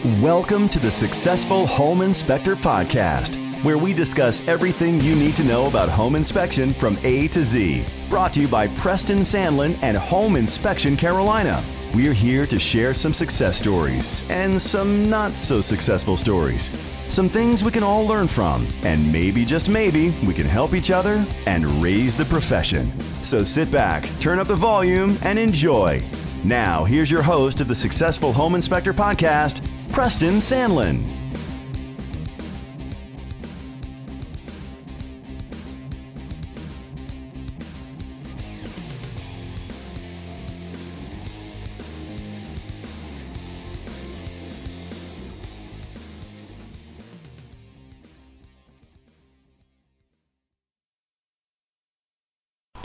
Welcome to the Successful Home Inspector Podcast, where we discuss everything you need to know about home inspection from A to Z. Brought to you by Preston Sandlin and Home Inspection Carolina. We're here to share some success stories and some not so successful stories. Some things we can all learn from, and maybe, just maybe, we can help each other and raise the profession. So sit back, turn up the volume, and enjoy. Now, here's your host of the Successful Home Inspector Podcast, Preston Sandlin.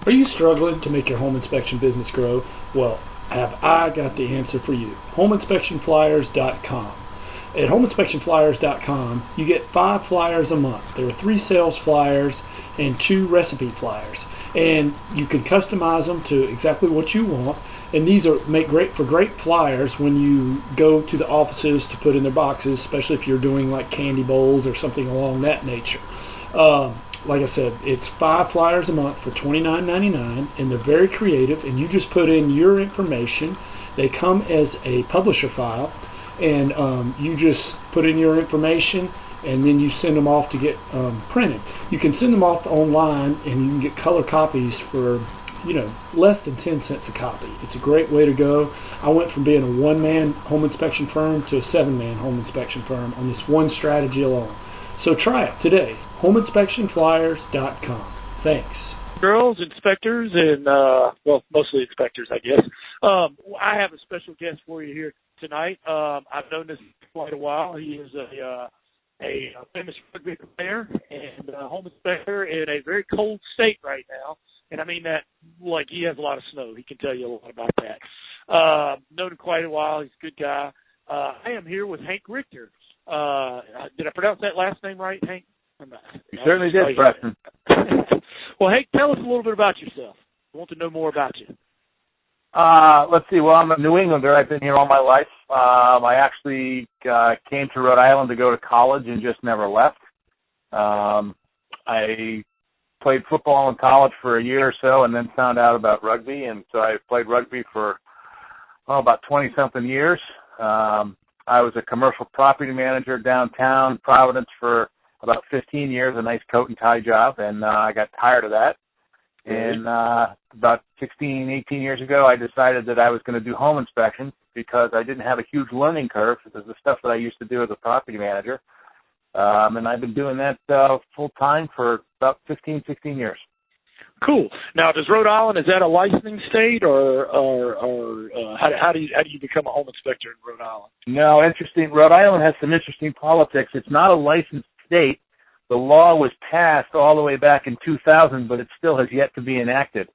Are you struggling to make your home inspection business grow? Well, have I got the answer for you. HomeInspectionFlyers.com. At HomeInspectionFlyers.com, you get 5 flyers a month. There are 3 sales flyers and 2 recipe flyers. And you can customize them to exactly what you want. And these are make great flyers when you go to the offices to put in their boxes, especially if you're doing like candy bowls or something along that nature. Like I said, it's 5 flyers a month for $29.99, and they're very creative, and you just put in your information. They come as a publisher file, and you just put in your information, and then you send them off to get printed. You can send them off online, and you can get color copies for less than 10 cents a copy. It's a great way to go. I went from being a 1-man home inspection firm to a 7-man home inspection firm on this one strategy alone. So try it today. HomeInspectionFlyers.com. Thanks. Girls, inspectors, and, mostly inspectors, I guess. I have a special guest for you here tonight. I've known this for quite a while. He is a famous rugby player and a home inspector in a very cold state right now. And I mean that like he has a lot of snow. He can tell you a lot about that. Known him quite a while. He's a good guy. I am here with Hank Richter. Did I pronounce that last name right, Hank? You certainly did, Preston. Well, Hank, tell us a little bit about yourself. I want to know more about you. Let's see. Well, I'm a New Englander. I've been here all my life. I actually came to Rhode Island to go to college and just never left. I played football in college for a year or so and then found out about rugby, and so I played rugby for about 20-something years. I was a commercial property manager downtown Providence for about 15 years, a nice coat and tie job, and I got tired of that. And about 16, 18 years ago, I decided that I was going to do home inspection because I didn't have a huge learning curve because the stuff that I used to do as a property manager. And I've been doing that full-time for about 15, 16 years. Cool. Now, does Rhode Island, is that a licensing state, or how do you become a home inspector in Rhode Island? No, interesting. Rhode Island has some interesting politics. It's not a licensed state. The law was passed all the way back in 2000, but it still has yet to be enacted.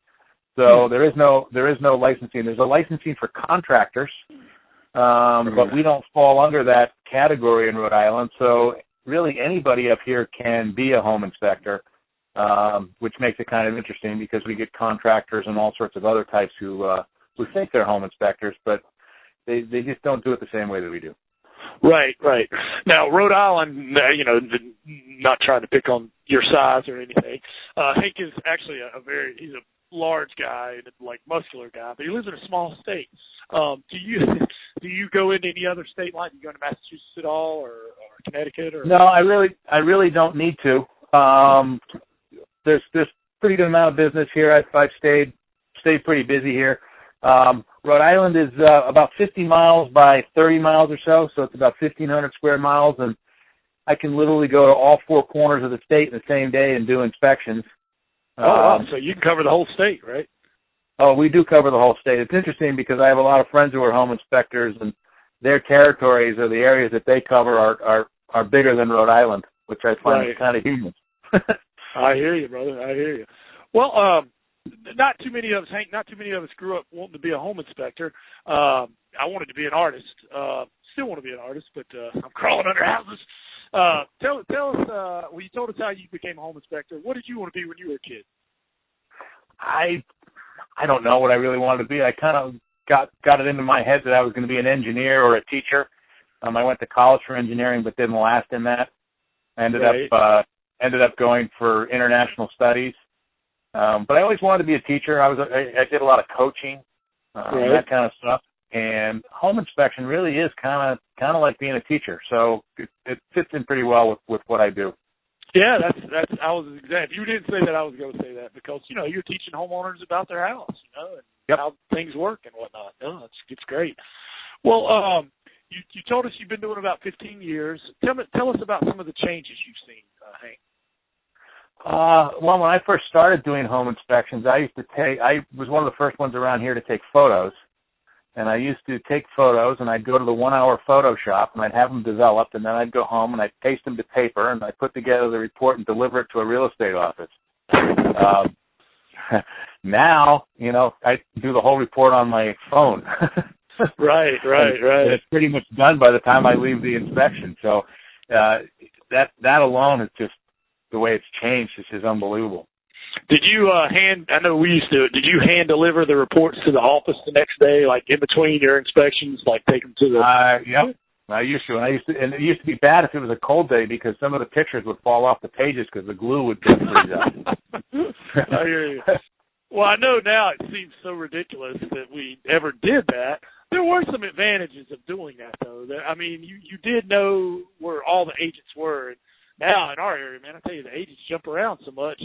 So there is no licensing. There's a licensing for contractors, but we don't fall under that category in Rhode Island. So really anybody up here can be a home inspector, which makes it kind of interesting because we get contractors and all sorts of other types who think they're home inspectors, but they just don't do it the same way that we do. Right. Now, Rhode Island, not trying to pick on your size or anything. Hank is actually he's a large guy and like muscular guy, but he lives in a small state. Do you go into any other state line? Do you go to Massachusetts at all, or Connecticut? Or? No, I really don't need to. There's pretty good amount of business here. I've stayed pretty busy here. Rhode Island is about 50 miles by 30 miles or so it's about 1,500 square miles, and I can literally go to all 4 corners of the state in the same day and do inspections. Wow. So you can cover the whole state, right? Oh, we do cover the whole state. It's interesting because I have a lot of friends who are home inspectors, and their territories or the areas that they cover are bigger than Rhode Island, which I find kind of humorous. I hear you, brother. I hear you. Well, not too many of us, Hank, grew up wanting to be a home inspector. I wanted to be an artist. Still want to be an artist, but I'm crawling under houses. Tell us, you told us how you became a home inspector. What did you want to be when you were a kid? I don't know what I really wanted to be. I kind of got it into my head that I was going to be an engineer or a teacher. I went to college for engineering, but didn't last in that. I ended up going for international studies. But I always wanted to be a teacher. I did a lot of coaching, that kind of stuff. And home inspection really is kind of like being a teacher. So it fits in pretty well with what I do. Yeah, that's. I was exactly. If you didn't say that, I was going to say that because you're teaching homeowners about their house, and how things work and whatnot. No, it's great. Well, you told us you've been doing about 15 years. Tell us about some of the changes you've seen, Hank. Well, when I first started doing home inspections, I was one of the first ones around here to take photos. And I used to take photos, and I'd go to the 1-hour photo shop, and I'd have them developed, and then I'd go home, and I'd paste them to paper, and I'd put together the report and deliver it to a real estate office. Now, I do the whole report on my phone. Right. And it's pretty much done by the time I leave the inspection. So that alone is just the way it's changed. It's just unbelievable. Did you I know we used to, did you hand deliver the reports to the office the next day, like in between your inspections, like take them to the... Yep. I used to, and it used to be bad if it was a cold day because some of the pictures would fall off the pages because the glue would freeze up. I hear you. Well, I know now it seems so ridiculous that we ever did that. There were some advantages of doing that, though. I mean, you did know where all the agents were. And now in our area, man, I tell you, the agents jump around so much.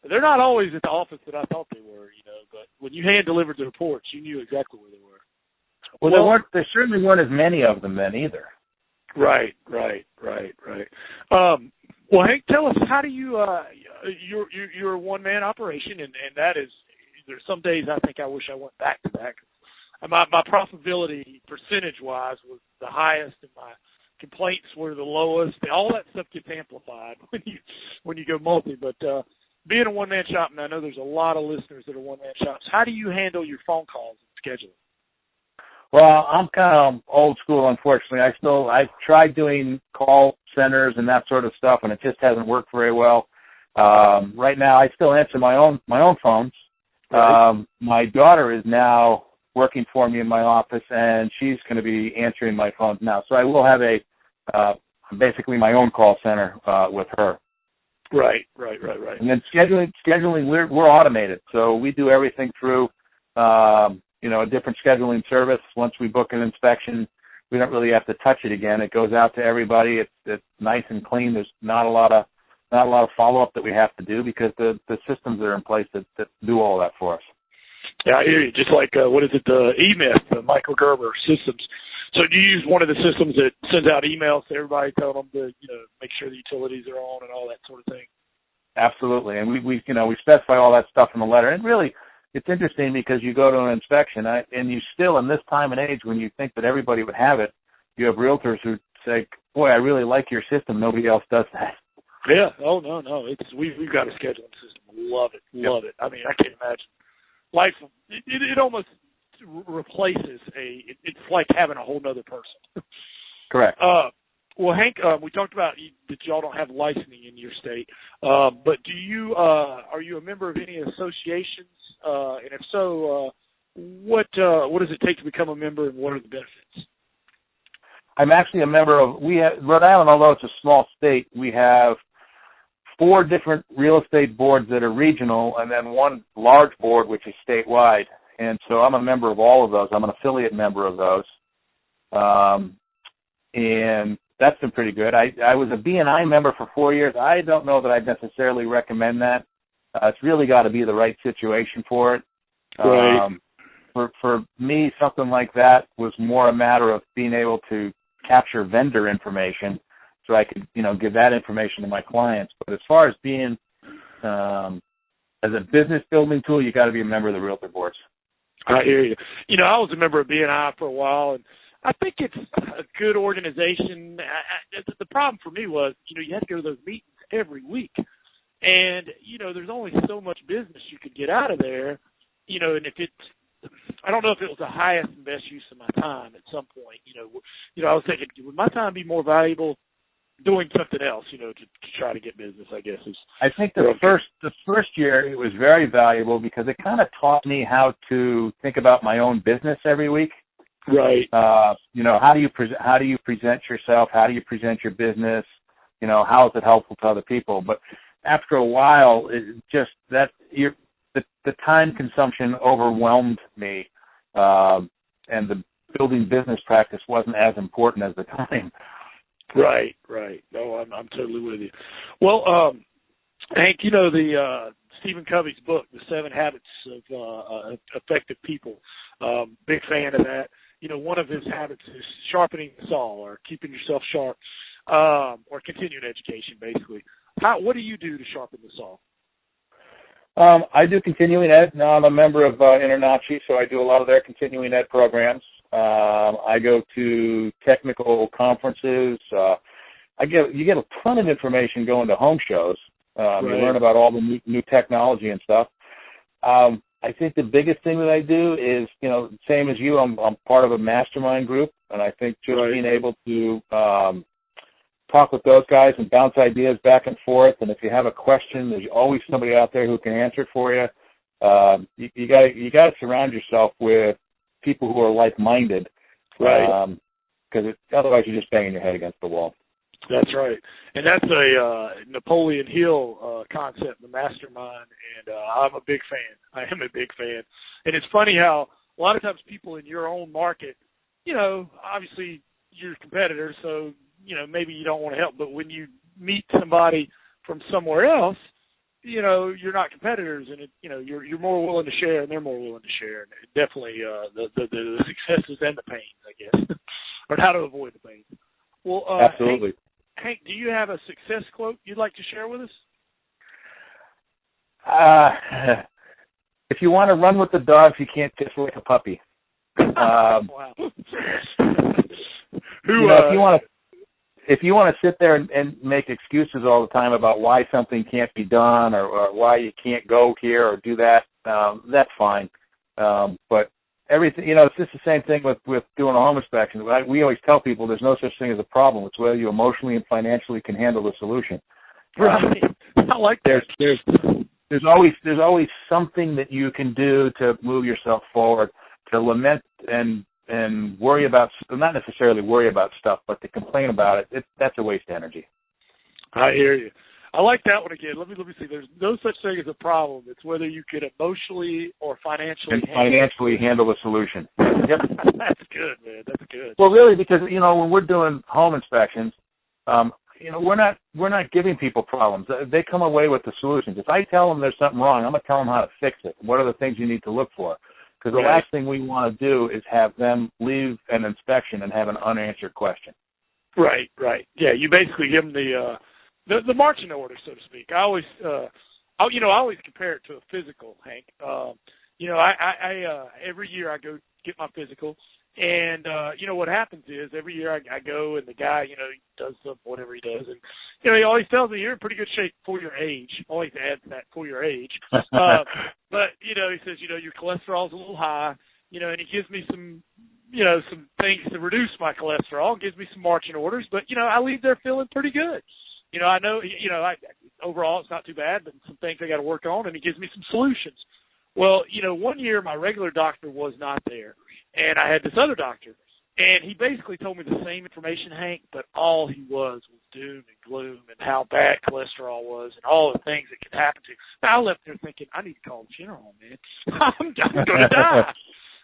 They're not always at the office that I thought they were, but when you hand-delivered the reports, you knew exactly where they were. Well, there certainly weren't as many of them then either. Right. Well, Hank, tell us, how do you, you're a one-man operation, and that is, there's some days I think I wish I went back to that. My profitability percentage-wise was the highest, and my complaints were the lowest. All that stuff gets amplified when you go multi, but being a one-man shop, and I know there's a lot of listeners that are one-man shops, how do you handle your phone calls and scheduling? Well, I'm kind of old school, unfortunately. I've tried doing call centers and that sort of stuff, and it just hasn't worked very well. Right now, I still answer my own phones. Right. My daughter is now working for me in my office, and she's going to be answering my phones now. So I will have basically my own call center with her. Right. And then scheduling, we're automated, so we do everything through, a different scheduling service. Once we book an inspection, we don't really have to touch it again. It goes out to everybody. It's nice and clean. There's not a lot of follow-up that we have to do because the systems are in place that do all that for us. Yeah, I hear you. Just like, the eMyth, the Michael Gerber systems. So do you use one of the systems that sends out emails to everybody, telling them to, make sure the utilities are on and all that sort of thing? Absolutely. And we specify all that stuff in the letter. And really, it's interesting because you go to an inspection, and you still, in this time and age, when you think that everybody would have it, you have realtors who say, boy, I really like your system. Nobody else does that. Yeah. Oh, no. We've got a scheduling system. Love it. It. I mean, I can't imagine. Life, it almost replaces it's like having a whole nother person. Correct. Well, Hank, we talked about that y'all don't have licensing in your state, but are you a member of any associations? And if so, what does it take to become a member, and what are the benefits? I'm actually a member of, Rhode Island, although it's a small state, we have 4 different real estate boards that are regional, and then one large board which is statewide. And so I'm a member of all of those. I'm an affiliate member of those. And that's been pretty good. I was a B&I member for 4 years. I don't know that I'd necessarily recommend that. It's really got to be the right situation for it. Right. For me, something like that was more a matter of being able to capture vendor information so I could, give that information to my clients. But as far as being as a business building tool, you got to be a member of the realtor boards. I hear you. I was a member of B&I for a while, and I think it's a good organization. The problem for me was, you had to go to those meetings every week. And, there's only so much business you could get out of there, and if I don't know if it was the highest and best use of my time at some point. I was thinking, would my time be more valuable doing something else, to try to get business, I guess. I think the first year it was very valuable because it kind of taught me how to think about my own business every week. Right. How do you present yourself? How do you present your business? How is it helpful to other people? But after a while, the time consumption overwhelmed me, and the building business practice wasn't as important as the time. Right. No, I'm totally with you. Well, Hank, the Stephen Covey's book, The 7 Habits of Effective People. Big fan of that. One of his habits is sharpening the saw, or keeping yourself sharp, or continuing education, basically. What do you do to sharpen the saw? I do continuing ed. Now I'm a member of InterNACHI, so I do a lot of their continuing ed programs. I go to technical conferences. You get a ton of information going to home shows. Right. You learn about all the new technology and stuff. I think the biggest thing that I do is, same as you, I'm part of a mastermind group, and I think just being able to talk with those guys and bounce ideas back and forth, and if you have a question, there's always somebody out there who can answer it for you. You got to surround yourself with people who are like-minded, right? Because otherwise you're just banging your head against the wall. That's right, and that's a Napoleon Hill concept, the mastermind, and I'm a big fan. I am a big fan, and it's funny how a lot of times people in your own market, obviously you're competitors, so maybe you don't want to help, but when you meet somebody from somewhere else, you're not competitors, and you're more willing to share, and they're more willing to share, and definitely the successes and the pains, I guess, or how to avoid the pains. Well, absolutely. Hank, do you have a success quote you'd like to share with us? If you want to run with the dogs, you can't kiss like a puppy. Wow. If you want to sit there and make excuses all the time about why something can't be done or why you can't go here or do that, that's fine. But everything, it's just the same thing with doing a home inspection. We always tell people there's no such thing as a problem. It's whether you emotionally and financially can handle the solution. Right. I like that. There's always something that you can do to move yourself forward, to lament and worry about, not necessarily worry about stuff, but to complain about it. That's a waste of energy. I hear you. I like that one again. Let me see. There's no such thing as a problem. It's whether you could emotionally or financially handle the solution. Yep. That's good, man. That's good. Well, really, because when we're doing home inspections, we're not giving people problems. They come away with the solutions. If I tell them there's something wrong, I'm gonna tell them how to fix it. What are the things you need to look for? Because the last thing we want to do is have them leave an inspection and have an unanswered question. Right. Yeah, you basically give them the marching order, so to speak. I always compare it to a physical, Hank. I every year I go get my physical, and what happens is every year I go, and the guy, he does whatever he does, and he always tells me you're in pretty good shape for your age. Always adds that for your age, but he says your cholesterol's a little high, and he gives me some things to reduce my cholesterol, gives me some marching orders, but I leave there feeling pretty good. I know, overall it's not too bad, but some things I got to work on, and he gives me some solutions. Well, one year my regular doctor was not there, and I had this other doctor, and he basically told me the same information, Hank, but all he was doom and gloom and how bad cholesterol was and all the things that could happen to you. I left there thinking, I need to call the funeral home, man. I'm going to die.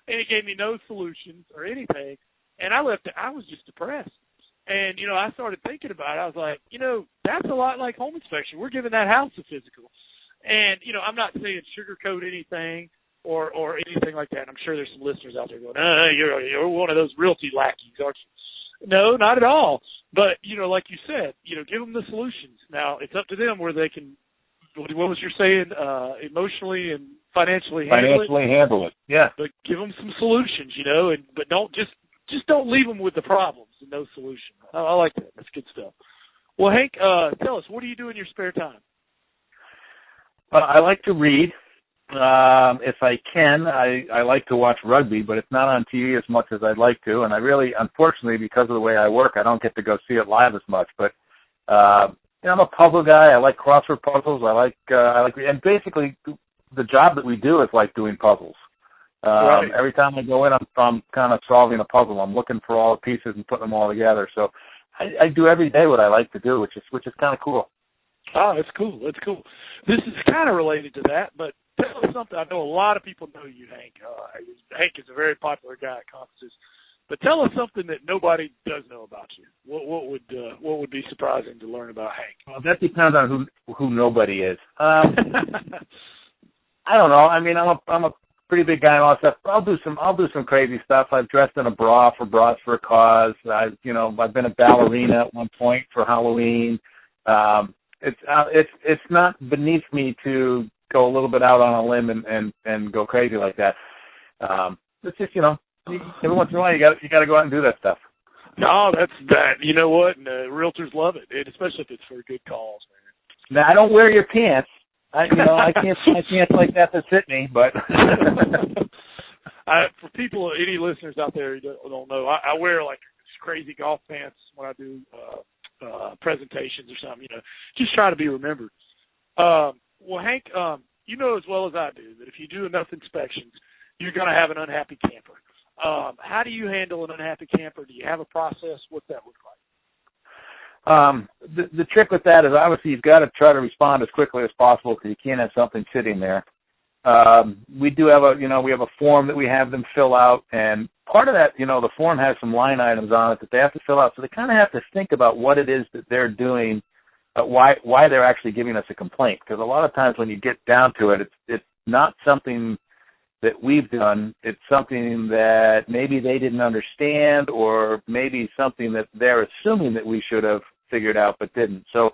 And he gave me no solutions or anything, and I left there. I was just depressed. And, I started thinking about it. I was like, that's a lot like home inspection. We're giving that house a physical. And, I'm not saying sugarcoat anything or anything like that. I'm sure there's some listeners out there going, you're one of those realty lackeys, aren't you? No, not at all. But, like you said, give them the solutions. Now, it's up to them where they can, what was you saying, emotionally and financially handle it. Yeah. But give them some solutions, but don't just don't leave them with the problems and no solution. I like that. That's good stuff. Well, Hank, tell us, what do you do in your spare time? I like to read. If I can, I like to watch rugby, but it's not on TV as much as I'd like to. And I really, unfortunately, because of the way I work, I don't get to go see it live as much. But I'm a puzzle guy. I like crossword puzzles. I like, and basically, the job that we do is like doing puzzles. Right. Every time I go in, I'm kind of solving a puzzle. I'm looking for all the pieces and putting them all together. So I do every day what I like to do, which is kind of cool. Oh, that's cool. That's cool. This is kind of related to that, but tell us something. I know a lot of people know you, Hank. Hank is a very popular guy at conferences. But tell us something that nobody does know about you. What would be surprising to learn about Hank? Well, that depends on who nobody is. I don't know. I mean, I'm a pretty big guy and all that stuff. I'll do some crazy stuff. I've dressed in a bra for Bras for a Cause. I've been a ballerina at one point for Halloween. It's not beneath me to go a little bit out on a limb and go crazy like that. It's just, every once in a while you got to go out and do that stuff. No, that's that. You know what? And realtors love it, especially if it's for good calls, man. Now I don't wear your pants. I can't find pants like that fit me, but for people, any listeners out there who don't know, I wear like crazy golf pants when I do presentations or something. Just try to be remembered. Well, Hank, you know as well as I do that if you do enough inspections, you're going to have an unhappy camper. How do you handle an unhappy camper? Do you have a process? What's that look like? The trick with that is obviously you've got to try to respond as quickly as possible because you can't have something sitting there. We do have we have a form that we have them fill out, and part of that, the form has some line items on it that they have to fill out. So they kind of have to think about what it is that they're doing, why they're actually giving us a complaint. Because a lot of times when you get down to it, it's not something that we've done. It's something that maybe they didn't understand, or maybe something that they're assuming that we should have figured out but didn't. So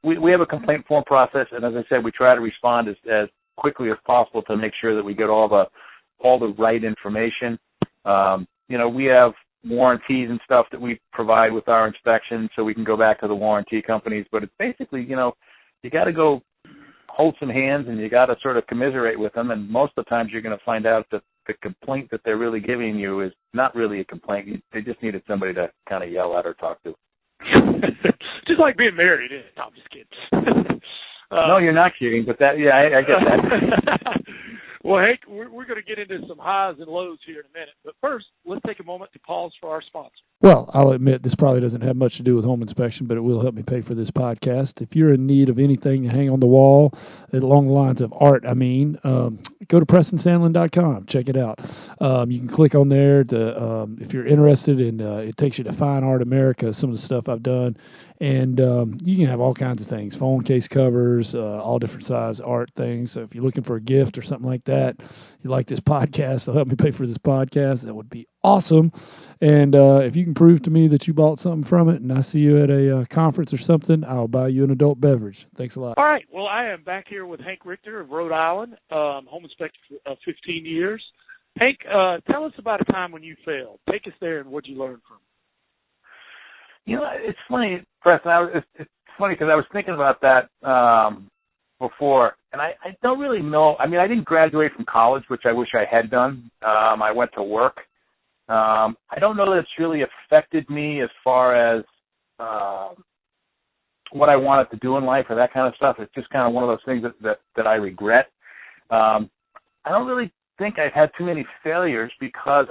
we have a complaint form process, and as I said, we try to respond as quickly as possible to make sure that we get all the right information. We have warranties and stuff that we provide with our inspections, so we can go back to the warranty companies. But it's basically, you got to go hold some hands, and you got to sort of commiserate with them. And most of the times, you're going to find out that the complaint that they're really giving you is not really a complaint. They just needed somebody to kind of yell at or talk to. Just like being married. No, I'm just kidding. No, you're not kidding, but I get that. Well, Hank, we're going to get into some highs and lows here in a minute. But first, let's take a moment to pause for our sponsor. Well, I'll admit this probably doesn't have much to do with home inspection, but it will help me pay for this podcast. If you're in need of anything to hang on the wall, along the lines of art, go to PrestonSandlin.com. Check it out. You can click on there if you're interested, and it takes you to Fine Art America, some of the stuff I've done. And you can have all kinds of things, phone case covers, all different size art things. So if you're looking for a gift or something like that, you like this podcast, it'll help me pay for this podcast. That would be awesome. And if you can prove to me that you bought something from it and I see you at a conference or something, I'll buy you an adult beverage. Thanks a lot. All right. Well, I am back here with Hank Richter of Rhode Island, home inspector for 15 years. Hank, tell us about a time when you failed. Take us there and what you learned from it. It's funny, Preston. It's funny because I was thinking about that before, and I don't really know. I mean, I didn't graduate from college, which I wish I had done. I went to work. I don't know that it's really affected me as far as what I wanted to do in life or that kind of stuff. It's just kind of one of those things that I regret. I don't really think I've had too many failures because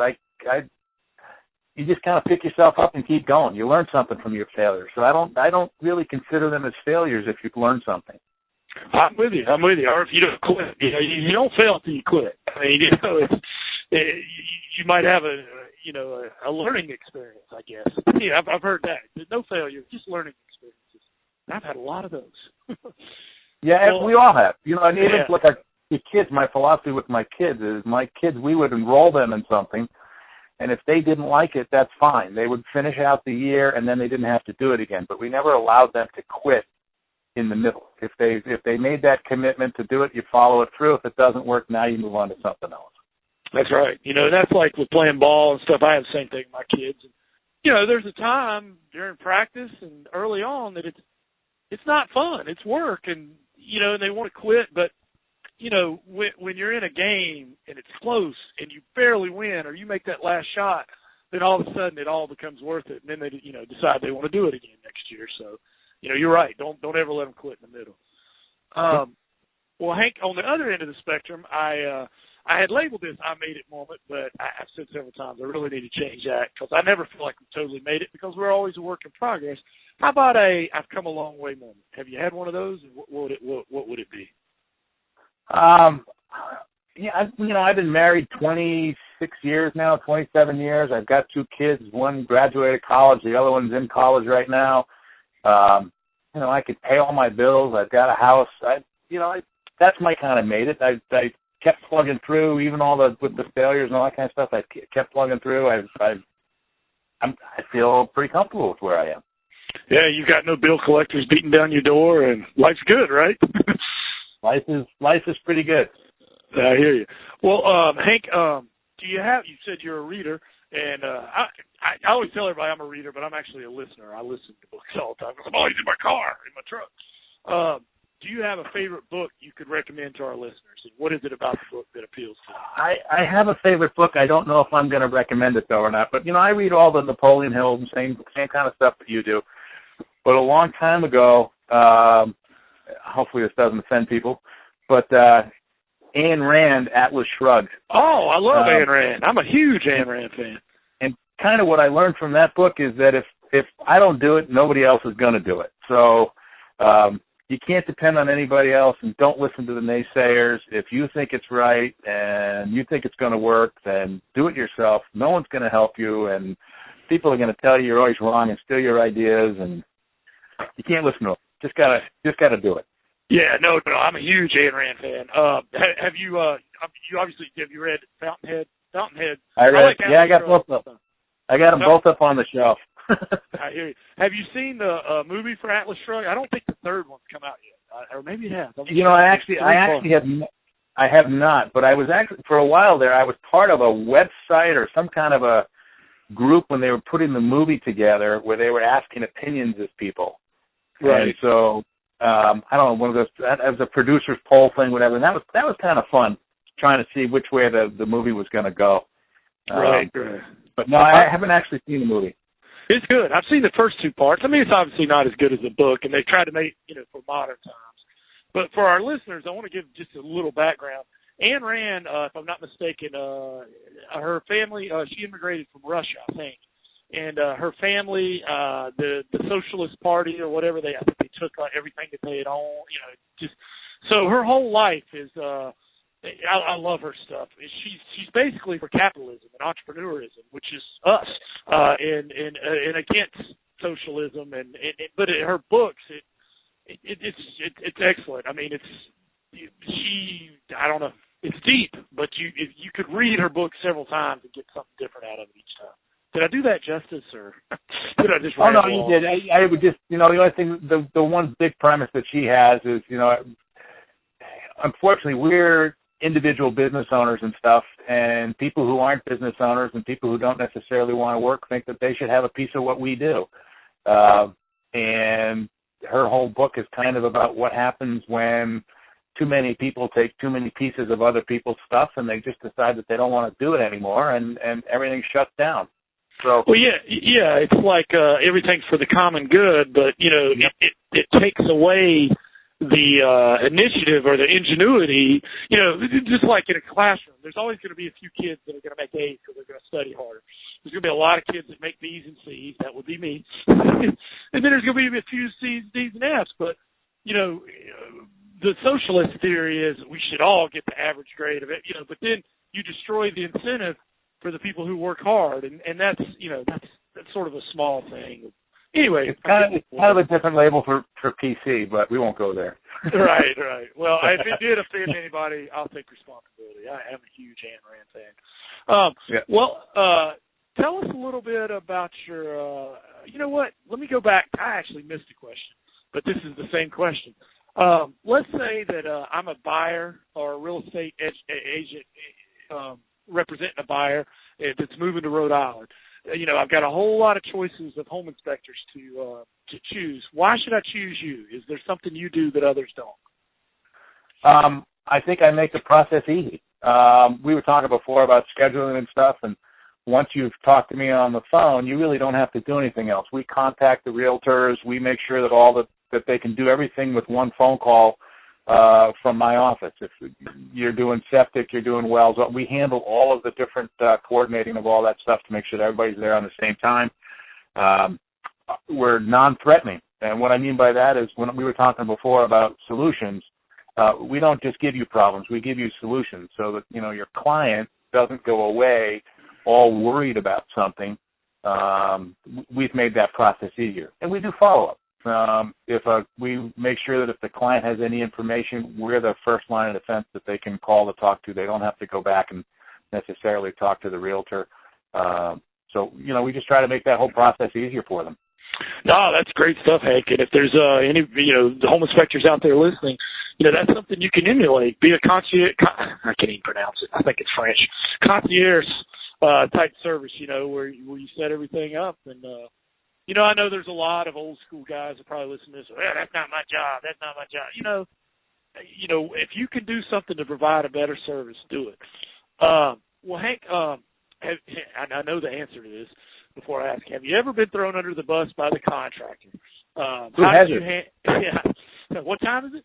you just kind of pick yourself up and keep going. You learn something from your failures. So I don't really consider them as failures if you've learned something. I'm with you. Or if you don't quit, you don't fail until you quit. I mean, you might have a learning experience, I guess. Yeah, I've heard that. There's no failure, just learning experiences. I've had a lot of those. Yeah, well, we all have. And even like the kids, my philosophy with my kids is we would enroll them in something. And if they didn't like it, that's fine. They would finish out the year, and then they didn't have to do it again. But we never allowed them to quit in the middle. If they made that commitment to do it, you follow it through. If it doesn't work, now you move on to something else. That's right. That's like with playing ball and stuff. I have the same thing with my kids. There's a time during practice and early on that it's not fun. It's work, and they want to quit, but when you're in a game and it's close and you barely win or you make that last shot, then all of a sudden it all becomes worth it. And then they, decide they want to do it again next year. So, you're right. Don't ever let them quit in the middle. Well, Hank, on the other end of the spectrum, I I had labeled this "I made it" moment, but I've said several times I really need to change that because I never feel like we totally made it because we're always a work in progress. How about a "I've come a long way" moment? Have you had one of those? And what would it be? Yeah, I've been married 26 years now, 27 years. I've got 2 kids. One graduated college. The other one's in college right now. I could pay all my bills. I've got a house. That's my kind of made it. I kept plugging through, even with the failures and all that kind of stuff. I kept plugging through. I feel pretty comfortable with where I am. Yeah, you've got no bill collectors beating down your door, and life's good, right? Life is pretty good. I hear you. Well, Hank, you said you're a reader, and I always tell everybody I'm a reader, but I'm actually a listener. I listen to books all the time. I'm always in my car, in my truck. Do you have a favorite book you could recommend to our listeners? And what is it about the book that appeals to you? I have a favorite book. I don't know if I'm going to recommend it, though, or not. But, I read all the Napoleon Hill and same kind of stuff that you do. But a long time ago, hopefully this doesn't offend people, but Ayn Rand, Atlas Shrugged. Oh, I love Ayn Rand. I'm a huge Ayn Rand fan. And kind of what I learned from that book is that if I don't do it, nobody else is going to do it. So you can't depend on anybody else, and don't listen to the naysayers. If you think it's right and you think it's going to work, then do it yourself. No one's going to help you, and people are going to tell you you're always wrong and steal your ideas, and you can't listen to them. Just gotta do it. Yeah, no, I'm a huge Ayn Rand fan. Have you read Fountainhead? I read. I got both of them. I got them both up on the shelf. I hear you. Have you seen the movie for Atlas Shrugged? I don't think the third one's come out yet, or maybe it has. I have not. But I was actually, for a while there, I was part of a website or some kind of a group when they were putting the movie together, where they were asking opinions of people. Right. And so I don't know, one of those, that was a producer's poll thing, whatever. And that was kind of fun, trying to see which way the movie was going to go. Right. But no, I haven't actually seen the movie. It's good. I've seen the first 2 parts. I mean, it's obviously not as good as the book, and they tried to make, for modern times. But for our listeners, I want to give just a little background. Ayn Rand, if I'm not mistaken, her family, she immigrated from Russia, I think. And her family, the Socialist Party or whatever, I think they took everything that they had owned, so her whole life is, I love her stuff. She's basically for capitalism and entrepreneurism, which is us, and against socialism, but her books, it's excellent. I mean, I don't know, it's deep, but you could read her book several times and get something different out of it each time. Did I do that justice, or did I just? Oh no, you did. I would just, the only thing, the one big premise that she has is, unfortunately, we're individual business owners and stuff, and people who aren't business owners and people who don't necessarily want to work think that they should have a piece of what we do. And her whole book is kind of about what happens when too many people take too many pieces of other people's stuff, and they just decide that they don't want to do it anymore, and everything shuts down. So, well, yeah, it's like everything's for the common good, but Yep. it takes away the initiative or the ingenuity. Just like in a classroom, there's always going to be a few kids that are going to make A's because they're going to study harder. There's going to be a lot of kids that make B's and C's. That would be me. And then there's going to be a few C's, D's, and F's. But the socialist theory is we should all get the average grade of it. But then you destroy the incentive for the people who work hard, and that's sort of a small thing. Anyway, it's kind of a different label for PC, but we won't go there. Right. Well, if it did offend anybody, I'll take responsibility. I am a huge Ayn Rand fan. Yeah. Well, tell us a little bit about your. You know what? Let me go back. I actually missed a question, but this is the same question. Let's say that I'm a buyer or a real estate agent. Representing a buyer that's moving to Rhode Island. I've got a whole lot of choices of home inspectors to choose. Why should I choose you? Is there something you do that others don't? I think I make the process easy. We were talking before about scheduling and stuff, and once you've talked to me on the phone, you really don't have to do anything else. We contact the realtors. We make sure that that they can do everything with one phone call. from my office. If you're doing septic, you're doing wells, we handle all of the different coordinating of all that stuff to make sure that everybody's there on the same time. We're non-threatening. And what I mean by that is when we were talking before about solutions, we don't just give you problems. We give you solutions so that, your client doesn't go away all worried about something. We've made that process easier. And we do follow-up. We make sure that if the client has any information, we're the first line of defense that they can call to talk to. They don't have to go back and necessarily talk to the realtor. So, we just try to make that whole process easier for them. No, that's great stuff, Hank. And if there's any, the home inspectors out there listening, that's something you can emulate. Be a concierge. I can't even pronounce it. I think it's French. Concierge type service, where you set everything up. And, I know there's a lot of old school guys that probably listen to this. Well, that's not my job. That's not my job. If you can do something to provide a better service, do it. Well, Hank, I know the answer to this. Before I ask, have you ever been thrown under the bus by the contractor? Who hasn't? Yeah. What time is it?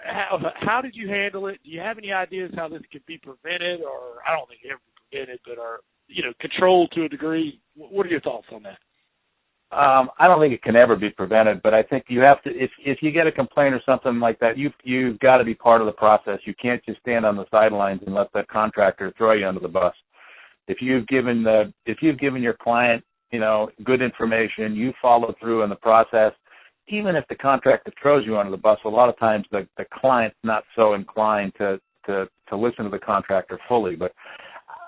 How did you handle it? Do you have any ideas how this could be prevented, or I don't think it ever be prevented, but controlled to a degree? What are your thoughts on that? I don't think it can ever be prevented, but I think you have to. If you get a complaint or something like that, you've got to be part of the process. You can't just stand on the sidelines and let the contractor throw you under the bus. If you've given your client, good information, you follow through in the process, even if the contractor throws you under the bus, a lot of times the client's not so inclined to listen to the contractor fully. But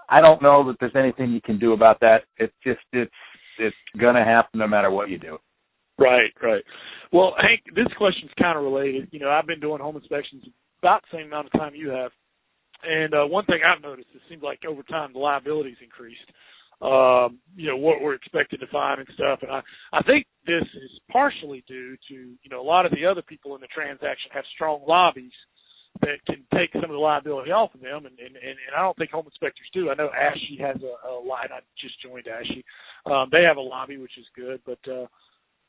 I don't know that there's anything you can do about that. It's going to happen no matter what you do. Right. Well, Hank, this question's kind of related. I've been doing home inspections about the same amount of time you have. And one thing I've noticed, it seems like over time the liability's increased, what we're expected to find and stuff. And I think this is partially due to, a lot of the other people in the transaction have strong lobbies that can take some of the liability off of them. And I don't think home inspectors do. I know Ashley has a line. I just joined Ashley. They have a lobby, which is good. But,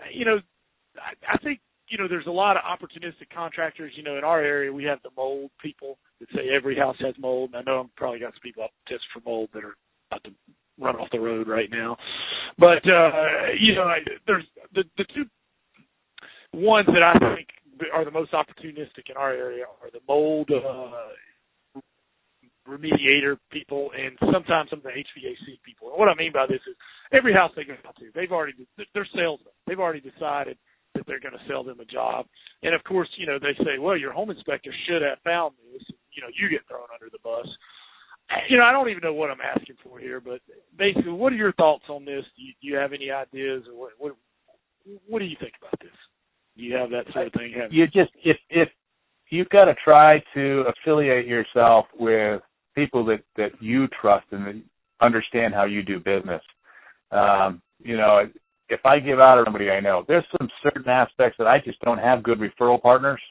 I think, there's a lot of opportunistic contractors. In our area, we have the mold people that say every house has mold. And I know I'm probably got some people out to test for mold that are about to run off the road right now. But, there's the two ones that I think are the most opportunistic in our area are the mold remediator people and sometimes some of the HVAC people. And what I mean by this is every house they go to, they're salesmen. They've already decided that they're going to sell them a job. And, of course, they say, well, your home inspector should have found this. You get thrown under the bus. I don't even know what I'm asking for here, but basically, what are your thoughts on this? Do you have any ideas, or what do you think about this? Do you have that sort of thing? If you've got to try to affiliate yourself with people that you trust and that understand how you do business. If I give out somebody I know, there's some certain aspects that I just don't have good referral partners.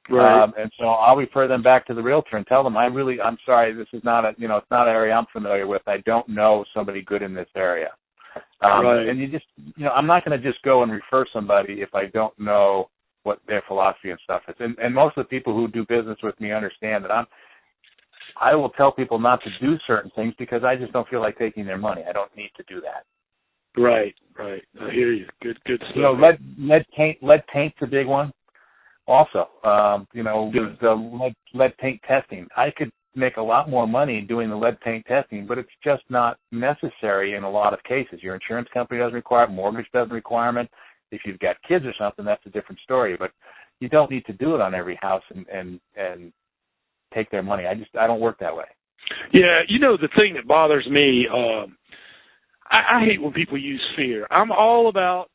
Right. And so I'll refer them back to the realtor and tell them, I'm sorry, this is not it's not an area I'm familiar with. I don't know somebody good in this area. Right. And I'm not going to just go and refer somebody if I don't know what their philosophy and stuff is. And most of the people who do business with me understand that I will tell people not to do certain things because I just don't feel like taking their money. I don't need to do that. Right. I hear you. Good stuff. Lead paint's a big one. Also, the lead paint testing. I could make a lot more money doing the lead paint testing, but it's just not necessary in a lot of cases. Your insurance company doesn't require it, mortgage doesn't require it. If you've got kids or something, that's a different story. But you don't need to do it on every house and take their money. I don't work that way. Yeah, the thing that bothers me, I hate when people use fear. I'm all about,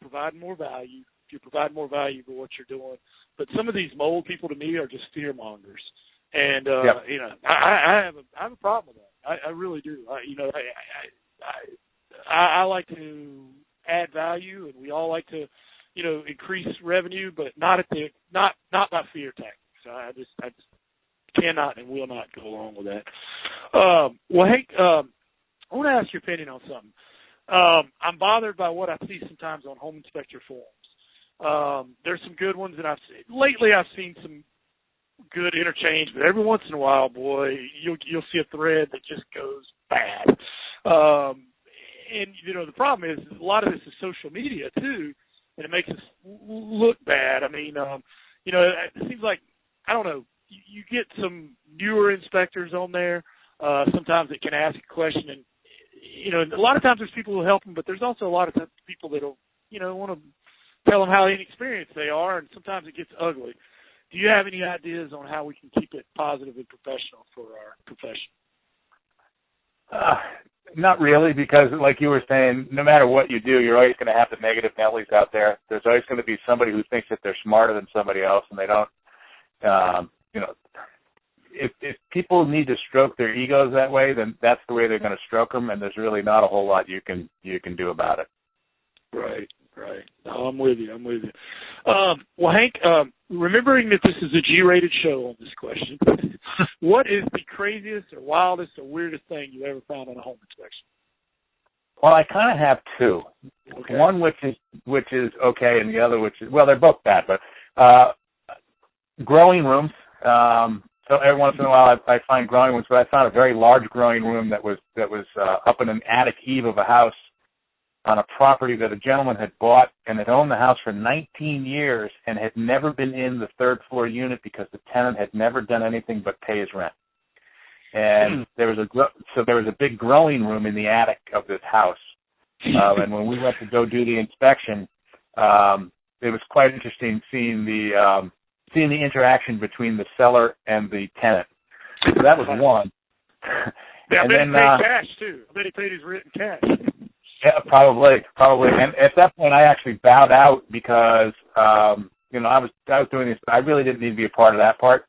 providing more value. If you provide more value for what you're doing. But some of these mold people to me are just fear mongers. And, I have a problem with that. I really do. I like to add value, and we all like to, increase revenue, but not by fear tactics. I just cannot and will not go along with that. Well, Hank, I want to ask your opinion on something. I'm bothered by what I see sometimes on home inspector forums. There's some good ones, and lately I've seen some good interchange, but every once in a while, boy, you'll see a thread that just goes bad. And the problem is a lot of this is social media too, and it makes us look bad. I mean, it seems like, I don't know, you get some newer inspectors on there. Sometimes it can ask a question, and a lot of times there's people who help them, but there's also a lot of times people that'll want to tell them how inexperienced they are, and sometimes it gets ugly. Do you have any ideas on how we can keep it positive and professional for our profession? Not really, because like you were saying, no matter what you do, you're always going to have the negative Nellies out there. There's always going to be somebody who thinks that they're smarter than somebody else, and they don't. If people need to stroke their egos that way, then that's the way they're going to stroke them, and there's really not a whole lot you can do about it. Right. No, I'm with you. Well, Hank, remembering that this is a G-rated show on this question, what is the craziest or wildest or weirdest thing you ever found on a home inspection? Well, I kind of have two. Okay. One which is okay, and the other which is, well, they're both bad, but growing rooms. So every once in a while I find growing rooms, but I found a very large growing room that was up in an attic eave of a house on a property that a gentleman had bought and had owned the house for 19 years and had never been in the third floor unit because the tenant had never done anything but pay his rent. And there was a big growing room in the attic of this house. And when we went to go do the inspection, it was quite interesting seeing the interaction between the seller and the tenant. So that was one. Yeah, I bet he paid cash too. I bet he paid his rent in cash. Yeah, probably. And at that point, I actually bowed out because, I was doing this, but I really didn't need to be a part of that part.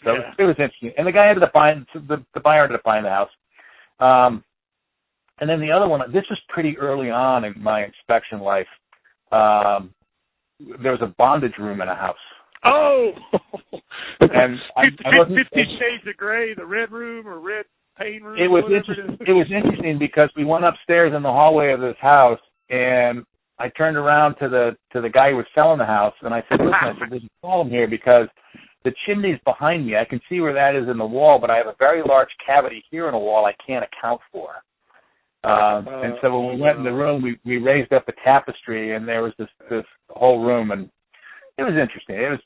So It was interesting. And the guy ended up buying, the buyer ended up buying the house. And then the other one, this was pretty early on in my inspection life. There was a bondage room in a house. Oh! And 50 Shades of Gray, the red room or red pain room. It was interesting because we went upstairs in the hallway of this house, and I turned around to the guy who was selling the house, and I said, listen, there's a problem here because the chimney's behind me. I can see where that is in the wall, but I have a very large cavity here in the wall I can't account for. And so when we went in the room, we raised up the tapestry, and there was this whole room, and it was interesting. It was,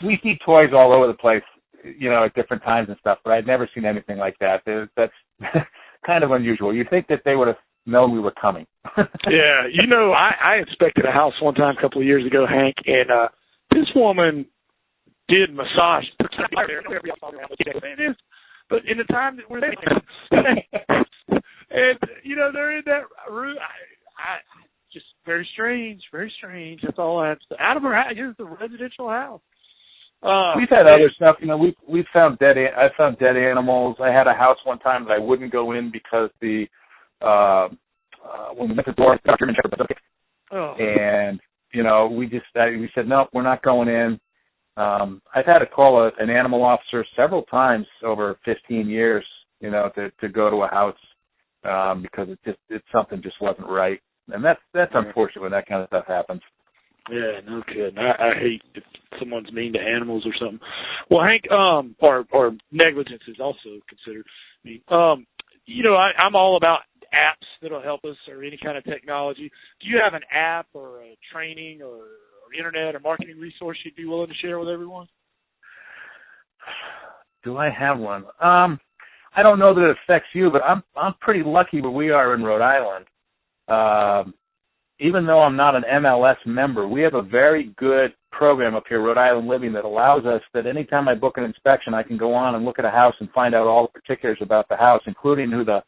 we see toys all over the place, at different times and stuff, but I'd never seen anything like that. That's kind of unusual. You'd think that they would have known we were coming. Yeah, I inspected a house one time a couple of years ago, Hank, and this woman did massage. But in the time that we're there, and they're in that room. I just very strange. That's all I have to say. Out of her house, here's the residential house. We've had other stuff. We've found I found dead animals. I had a house one time that I wouldn't go in because when we went to the door, the doctor checked and we said no, we're not going in. I've had to call an animal officer several times over 15 years, to go to a house because something just wasn't right, and that's unfortunate when that kind of stuff happens. Yeah, no kidding. I hate if someone's mean to animals or something. Well, Hank, or negligence is also considered mean. I'm all about apps that'll help us or any kind of technology. Do you have an app or a training or internet or marketing resource you'd be willing to share with everyone? Do I have one? I don't know that it affects you, but I'm pretty lucky where we are in Rhode Island. Even though I'm not an MLS member, we have a very good program up here, Rhode Island Living, that allows us that anytime I book an inspection, I can go on and look at a house and find out all the particulars about the house, including who the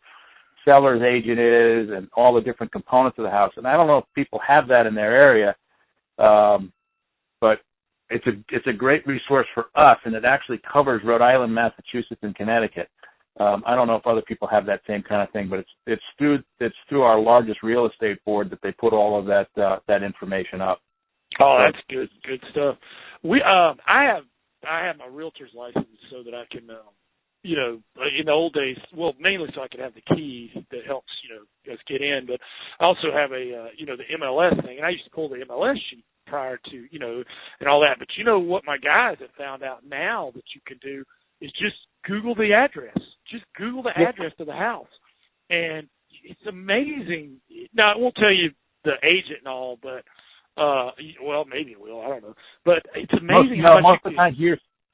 seller's agent is and all the different components of the house. And I don't know if people have that in their area, but it's a great resource for us, and it actually covers Rhode Island, Massachusetts, and Connecticut. I don't know if other people have that same kind of thing, but it's through our largest real estate board that they put all of that information up. Oh, that's good stuff. I have my realtor's license so that I can you know, in the old days, well, mainly so I could have the key that helps, you know, us get in, but I also have a, you know, the MLS thing, and I used to pull the MLS sheet prior to, you know, and all that. But you know what my guys have found out now that you can do is just Google the address. Just Google the address to the house. And it's amazing. Now, it won't tell you the agent and all, but, well, maybe it will. I don't know. But it's amazing how much most of the time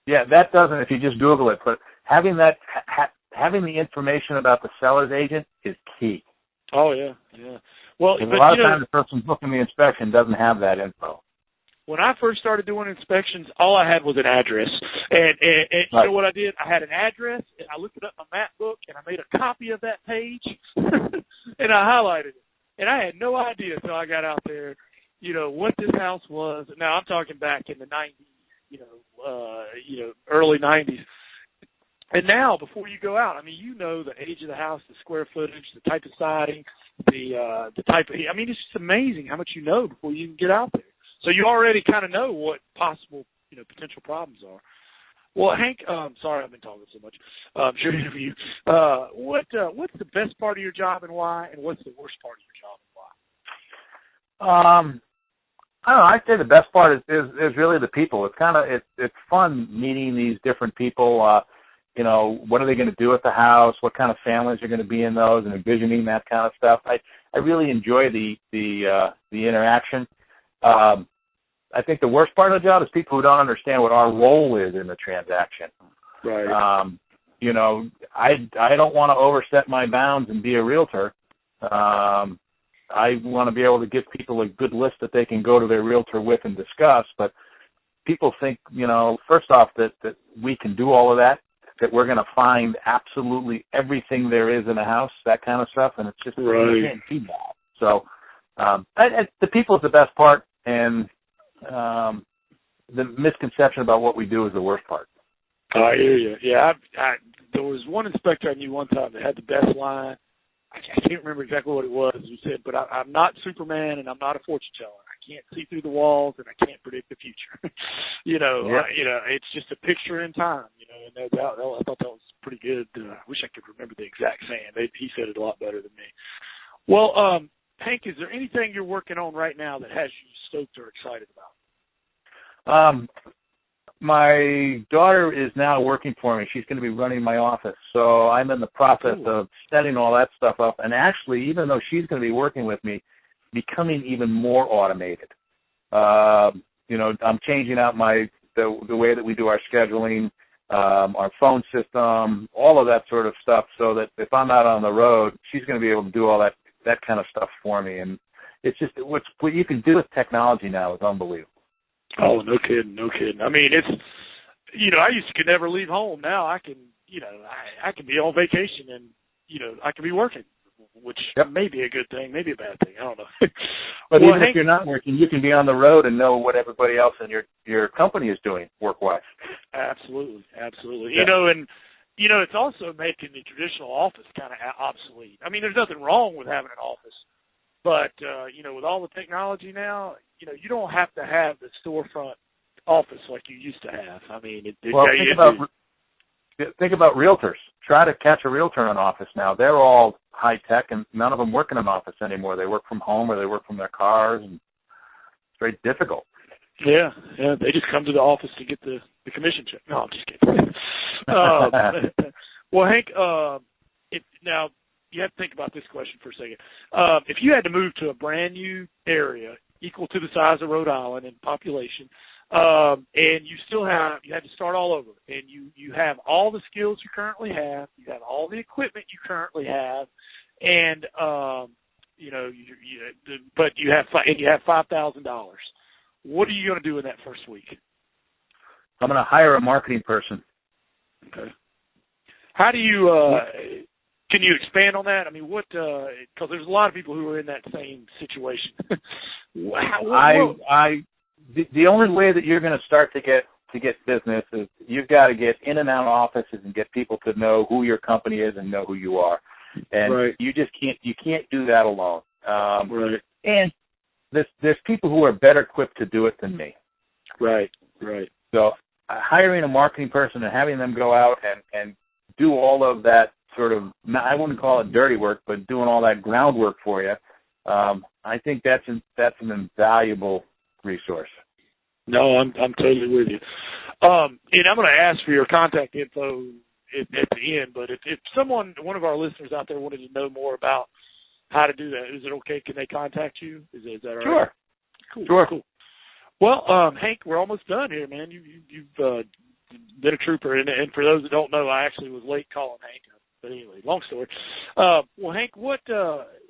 yeah, that doesn't if you just Google it. But having that, having the information about the seller's agent is key. Oh, yeah, yeah. Well, but, a lot of times the person booking the inspection doesn't have that info. When I first started doing inspections, all I had was an address. And you know what I did? I had an address, and I looked it up in my map book, and I made a copy of that page, and I highlighted it. And I had no idea until I got out there, you know, what this house was. Now, I'm talking back in the 90s, you know, early 90s. And now, before you go out, I mean, you know the age of the house, the square footage, the type of siding, the type of – I mean, it's just amazing how much you know before you even get out there. So you already kind of know what possible, you know, potential problems are. Well, Hank, sorry I've been talking so much. Sure interview. What's the best part of your job and why, and what's the worst part of your job and why? I don't know. I'd say the best part is really the people. It's kind of it's fun meeting these different people. You know, what are they going to do at the house? What kind of families are going to be in those, and envisioning that kind of stuff. I really enjoy the interaction. I think the worst part of the job is people who don't understand what our role is in the transaction. Right. You know, I don't want to overstep my bounds and be a realtor. I want to be able to give people a good list that they can go to their realtor with and discuss. But people think, you know, first off, that we can do all of that we're going to find absolutely everything there is in a house, that kind of stuff. And it's just, you can't do that. So the people is the best part. And the misconception about what we do is the worst part. I hear you. Yeah, there was one inspector I knew one time that had the best line. I can't remember exactly what it was. He said, but I'm not Superman and I'm not a fortune teller. I can't see through the walls and I can't predict the future. You know, it's just a picture in time. You know, and I thought that was pretty good. I wish I could remember the exact saying. He said it a lot better than me. Well, Hank, is there anything you're working on right now that has you stoked or excited about? My daughter is now working for me. She's going to be running my office. So I'm in the process of setting all that stuff up. And actually, even though she's going to be working with me, becoming even more automated. You know, I'm changing out the way that we do our scheduling, our phone system, all of that sort of stuff, so that if I'm out on the road, she's going to be able to do all that kind of stuff for me. And it's just what you can do with technology now is unbelievable. Oh, no kidding, no kidding. I mean, it's, you know, I used to could never leave home. Now I can, you know, I can be on vacation and, you know, I can be working, which may be a good thing, maybe a bad thing. I don't know. But even if you're not working, you can be on the road and know what everybody else in your company is doing work-wise. Absolutely, absolutely. Yeah. You know, and, you know, it's also making the traditional office kind of obsolete. I mean, there's nothing wrong with having an office. But, you know, with all the technology now, you know, you don't have to have the storefront office like you used to have. I mean, think about realtors. Try to catch a realtor in an office now. They're all high-tech, and none of them work in an office anymore. They work from home or they work from their cars, and it's very difficult. Yeah, they just come to the office to get the commission check. No, I'm just kidding. Well, Hank, now, you have to think about this question for a second. If you had to move to a brand new area equal to the size of Rhode Island in population, and you had to start all over, and you have all the skills you currently have, you have all the equipment you currently have, and you know, but you have $5,000. What are you going to do in that first week? I'm going to hire a marketing person. Okay. How do you? Can you expand on that? I mean, because there's a lot of people who are in that same situation. The only way that you're going to start to get business is you've got to get in and out of offices and get people to know who your company is and know who you are. And you just can't do that alone. And there's people who are better equipped to do it than me. Right. So hiring a marketing person and having them go out and do all of that sort of, I wouldn't call it dirty work, but doing all that groundwork for you, I think that's an invaluable resource. No, I'm totally with you. And I'm going to ask for your contact info at the end, but if one of our listeners out there wanted to know more about how to do that, is it okay? Can they contact you? Is that all right? Sure. Cool. Well, Hank, we're almost done here, man. You've been a trooper, and for those that don't know, I actually was late calling Hank. But anyway, long story. Well, Hank, what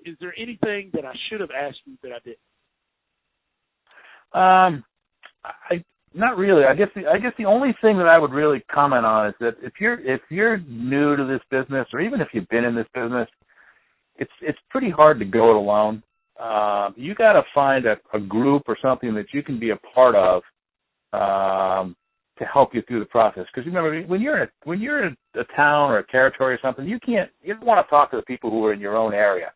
is there anything that I should have asked you that I didn't? Not really. I guess the only thing that I would really comment on is that if you're new to this business, or even if you've been in this business, it's pretty hard to go it alone. You got to find a group or something that you can be a part of to help you through the process. Because remember, when you're in a town or a territory or something, you don't want to talk to the people who are in your own area,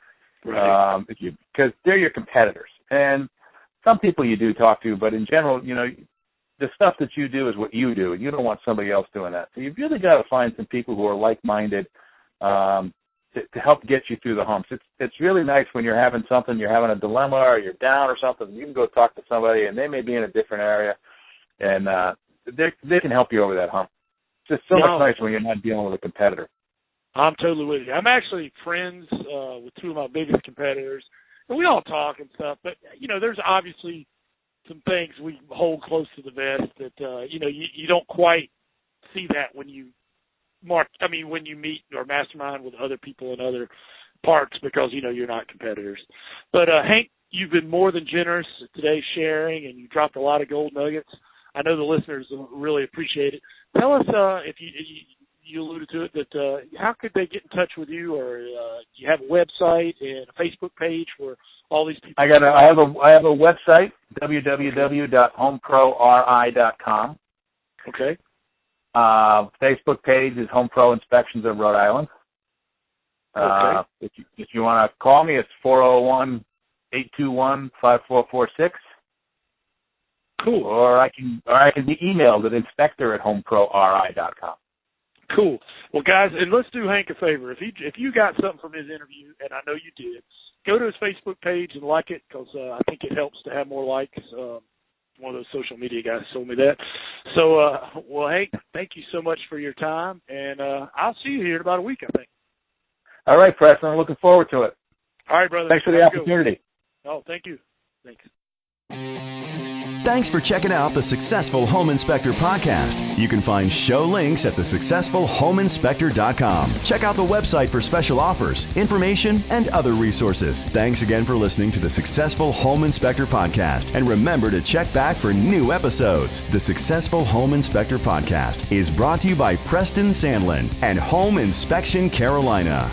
right? Because they're your competitors. And some people you do talk to, but in general, the stuff that you do is what you do, and you don't want somebody else doing that. So you've really got to find some people who are like-minded to help get you through the humps. It's really nice when you're having a dilemma, or you're down or something. You can go talk to somebody, and they may be in a different area, and they can help you over that hump. It's just so much nicer when you're not dealing with a competitor. I'm totally with you. I'm actually friends with two of my biggest competitors, and we all talk and stuff. But there's obviously some things we hold close to the vest that you don't quite see that when you when you meet or mastermind with other people in other parts, because you're not competitors. But Hank, you've been more than generous today sharing, and you dropped a lot of gold nuggets. I know the listeners really appreciate it. Tell us if you alluded to it, that how could they get in touch with you, or you have a website and a Facebook page for all these people? I have a website, www.homeprori.com. Okay. Facebook page is Home Pro Inspections of Rhode Island. Okay. If you want to call me, it's 401-821-5446. Cool. Or I can be emailed at inspector@homeprori.com. Cool. Well, guys, and let's do Hank a favor. If you got something from his interview, and I know you did, go to his Facebook page and like it, because I think it helps to have more likes. One of those social media guys told me that. So, well, Hank, thank you so much for your time, and I'll see you here in about a week, I think. All right, Preston. I'm looking forward to it. All right, brother. Thanks for the opportunity. Oh, thank you. Thanks. Thanks for checking out the Successful Home Inspector podcast. You can find show links at thesuccessfulhomeinspector.com. Check out the website for special offers, information, and other resources. Thanks again for listening to the Successful Home Inspector podcast. And remember to check back for new episodes. The Successful Home Inspector podcast is brought to you by Preston Sandlin and Home Inspection Carolina.